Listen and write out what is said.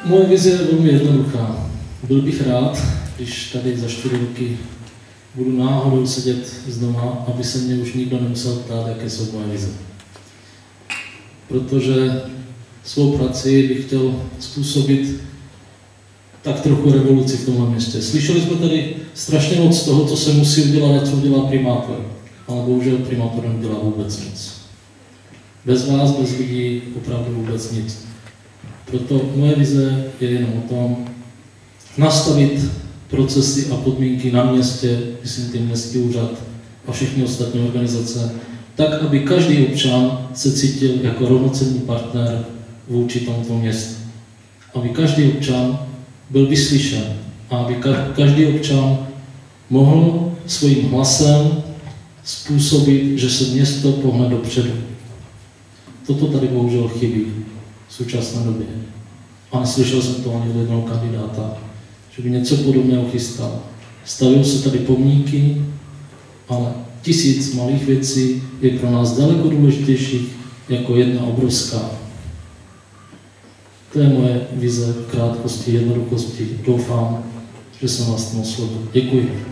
Moje vize je velmi jednoduchá. Byl bych rád, když tady za 4 roky budu náhodou sedět z doma, aby se mě už nikdo nemusel ptát, jaké jsou moje vize. Protože svou prací bych chtěl způsobit tak trochu revoluci v tomhle městě. Slyšeli jsme tady strašně moc toho, co se musí udělat a co udělá primátor. Ale bohužel primátor neudělá vůbec nic. Bez vás, bez lidí, opravdu vůbec nic. Proto moje vize je jenom o tom nastavit procesy a podmínky na městě, myslím tím městský úřad a všechny ostatní organizace, tak, aby každý občan se cítil jako rovnocenný partner vůči tomuto městu. Aby každý občan byl vyslyšen a aby každý občan mohl svým hlasem způsobit, že se město pohne dopředu. Toto tady bohužel chybí v současné době. A neslyšel jsem to ani od jednoho kandidáta, že by něco podobného chystal. Staví se tady pomníky, ale 1000 malých věcí je pro nás daleko důležitějších jako jedna obrovská. To je moje vize v krátkosti, jednoduchosti. Doufám, že jsem vás tomu oslovil. Děkuji.